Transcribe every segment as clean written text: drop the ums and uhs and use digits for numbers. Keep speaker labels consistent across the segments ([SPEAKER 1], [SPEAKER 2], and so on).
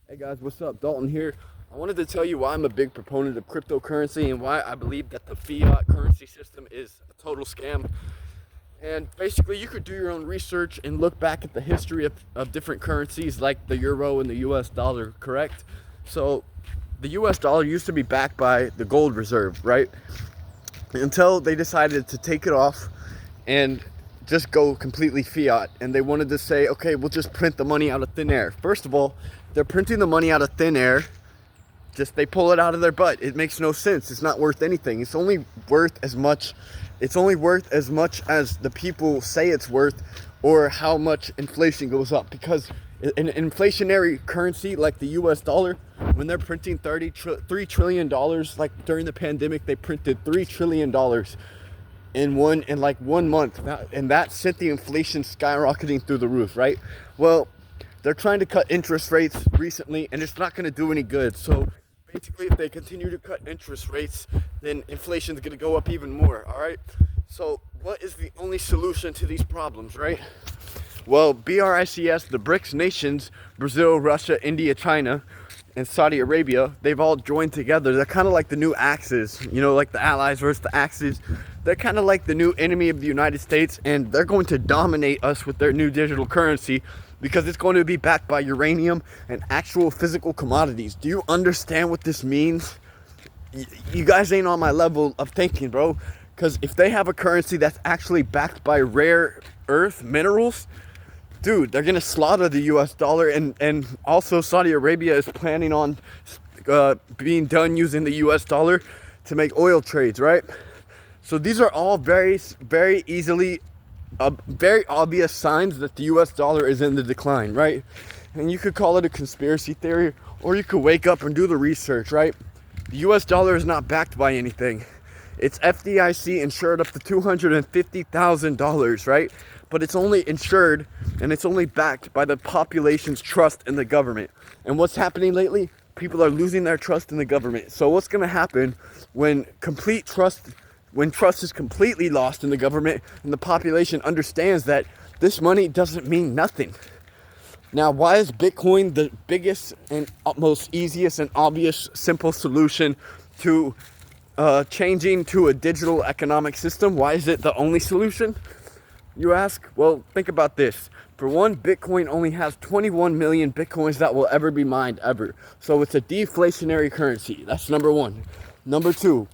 [SPEAKER 1] Hey guys, what's up? Dalton here. I wanted to tell you why I'm a big proponent of cryptocurrency and why I believe that the fiat currency system is a total scam. And basically, you could do your own research and look back at the history of different currencies like the euro and the US dollar, correct? So, the US dollar used to be backed by the gold reserve, right? Until they decided to take it off and just go completely fiat. And they wanted to say, okay, we'll just print the money out of thin air. First of all, they're printing the money out of thin air. Just they pull it out of their butt. It makes no sense. It's not worth anything. It's only worth as much as the people say it's worth, or how much inflation goes up. Because an inflationary currency like the US dollar, when they're printing $3 trillion, like during the pandemic, they printed $3 trillion in like 1 month, and that sent the inflation skyrocketing through the roof, right? Well, they're trying to cut interest rates recently, and it's not going to do any good. So basically, if they continue to cut interest rates, then inflation is going to go up even more. All right. So what is the only solution to these problems, right? Well, BRICS, the BRICS nations, Brazil, Russia, India, China, and Saudi Arabia, they've all joined together. They're kind of like the new Axis, like the Allies versus the Axis. They're kind of like the new enemy of the United States, and they're going to dominate us with their new digital currency because it's going to be backed by uranium and actual physical commodities. Do you understand what this means? You guys ain't on my level of thinking, bro. Because if they have a currency that's actually backed by rare earth minerals, dude, they're gonna slaughter the US dollar. And also Saudi Arabia is planning on being done using the US dollar to make oil trades, right? So these are all very, very easily, very obvious signs that the US dollar is in the decline, right? And you could call it a conspiracy theory, or you could wake up and do the research, right? The US dollar is not backed by anything. It's FDIC insured up to $250,000, right? But it's only insured and it's only backed by the population's trust in the government. And what's happening lately? People are losing their trust in the government. So what's going to happen when trust is completely lost in the government and the population understands that this money doesn't mean nothing? Now, why is Bitcoin the biggest and most easiest and obvious simple solution to changing to a digital economic system? Why is it the only solution, you ask? Well, think about this. For one, Bitcoin only has 21 million Bitcoins that will ever be mined ever. So it's a deflationary currency. That's number one. Number two,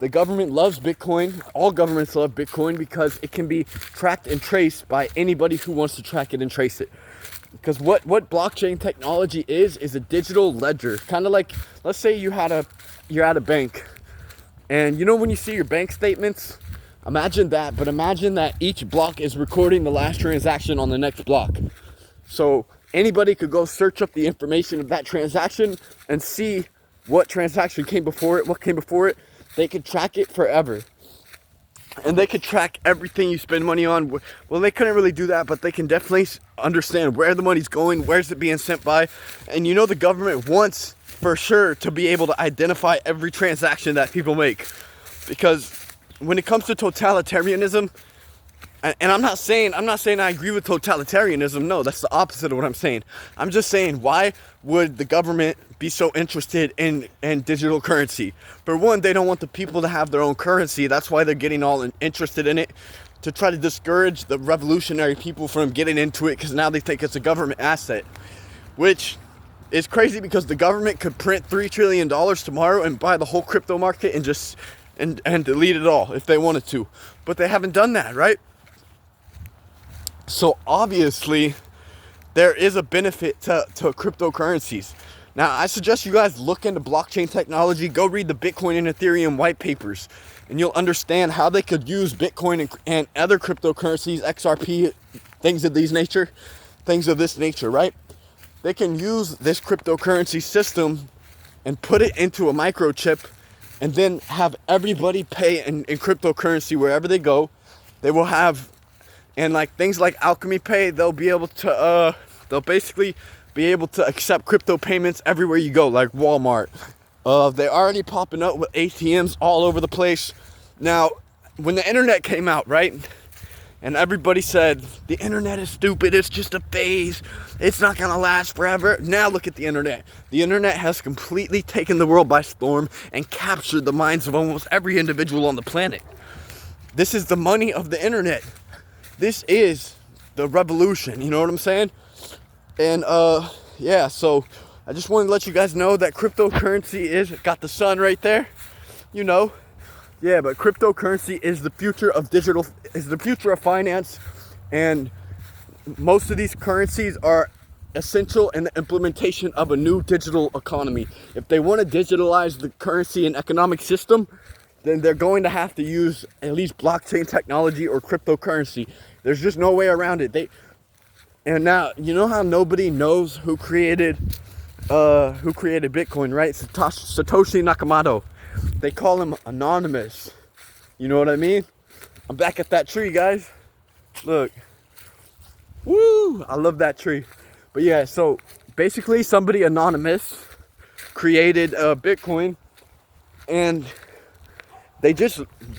[SPEAKER 1] the government loves Bitcoin. All governments love Bitcoin because it can be tracked and traced by anybody who wants to track it and trace it. Because what blockchain technology is a digital ledger. Kind of like, let's say you're at a bank. And when you see your bank statements, imagine that, but imagine that each block is recording the last transaction on the next block. So anybody could go search up the information of that transaction and see what transaction came before it, what came before it. They could track it forever. And they could track everything you spend money on. Well, they couldn't really do that, but they can definitely understand where the money's going, where's it being sent by. And the government wants, for sure, to be able to identify every transaction that people make. Because when it comes to totalitarianism, and I'm not saying I agree with totalitarianism. No, that's the opposite of what I'm saying. I'm just saying, why would the government be so interested in digital currency? For one, they don't want the people to have their own currency. That's why they're getting all interested in it, to try to discourage the revolutionary people from getting into it, because now they think it's a government asset, which is crazy because the government could print $3 trillion tomorrow and buy the whole crypto market and just and delete it all if they wanted to. But they haven't done that, right? So obviously, there is a benefit to cryptocurrencies. Now, I suggest you guys look into blockchain technology. Go read the Bitcoin and Ethereum white papers, and you'll understand how they could use Bitcoin and other cryptocurrencies, XRP, things of this nature, right? They can use this cryptocurrency system and put it into a microchip, and then have everybody pay in cryptocurrency wherever they go. They will have. And like things like Alchemy Pay, they'll basically be able to accept crypto payments everywhere you go, like Walmart. They're already popping up with ATMs all over the place. Now, when the internet came out, right? And everybody said, the internet is stupid, it's just a phase, it's not gonna last forever. Now look at the internet. The internet has completely taken the world by storm and captured the minds of almost every individual on the planet. This is the money of the internet. This is the revolution, you know what I'm saying? And yeah, so I just wanted to let you guys know that cryptocurrency is, got the sun right there, you know. Yeah, but cryptocurrency is the future of digital, is the future of finance, and most of these currencies are essential in the implementation of a new digital economy. If they want to digitalize the currency and economic system, then they're going to have to use at least blockchain technology or cryptocurrency. There's just no way around it. And now, you know how nobody knows who created Bitcoin, right? Satoshi Nakamoto. They call him anonymous. You know what I mean? I'm back at that tree, guys. Look. Woo! I love that tree. But yeah, so basically somebody anonymous created Bitcoin, and they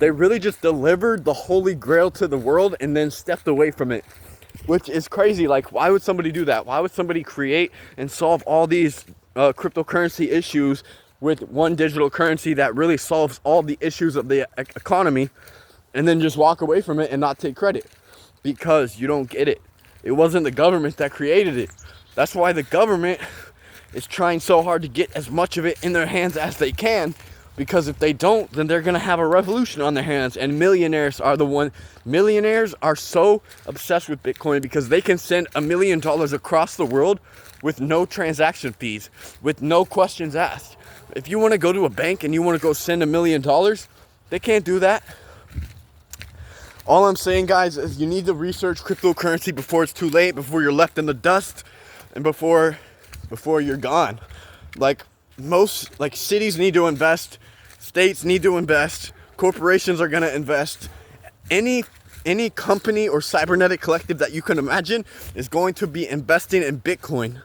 [SPEAKER 1] really just delivered the holy grail to the world and then stepped away from it, which is crazy. Like, why would somebody do that? Why would somebody create and solve all these cryptocurrency issues with one digital currency that really solves all the issues of the economy, and then just walk away from it and not take credit? Because you don't get it. It wasn't the government that created it. That's why the government is trying so hard to get as much of it in their hands as they can, because if they don't, then they're gonna have a revolution on their hands. And millionaires are so obsessed with Bitcoin because they can send $1 million across the world with no transaction fees, with no questions asked. If you want to go to a bank and you want to go send $1 million, they can't do that. All I'm saying, guys, is you need to research cryptocurrency before it's too late, before you're left in the dust, and before you're gone. Like cities need to invest, states need to invest, corporations are going to invest. Any company or cybernetic collective that you can imagine is going to be investing in Bitcoin,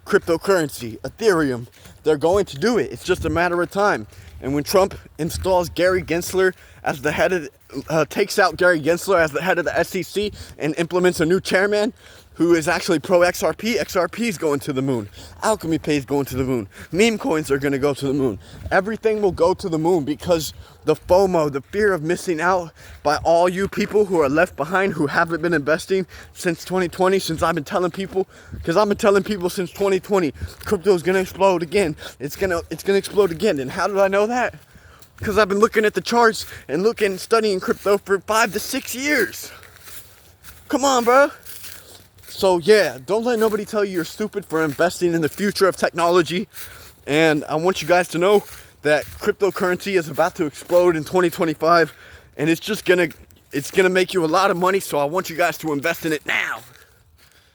[SPEAKER 1] cryptocurrency, Ethereum. They're going to do it. It's just a matter of time. And when Trump installs Gary Gensler as the head of, takes out Gary Gensler as the head of the SEC and implements a new chairman who is actually pro XRP, XRP is going to the moon. Alchemy Pay is going to the moon. Meme coins are going to go to the moon. Everything will go to the moon because the FOMO, the fear of missing out by all you people who are left behind, who haven't been investing since 2020, since I've been telling people, because I've been telling people since 2020, crypto is going to explode again. It's going to explode again. And how did I know that? Because I've been looking at the charts and studying crypto for 5 to 6 years. Come on, bro. So yeah, don't let nobody tell you you're stupid for investing in the future of technology. And I want you guys to know that cryptocurrency is about to explode in 2025, and it's gonna make you a lot of money. So I want you guys to invest in it now.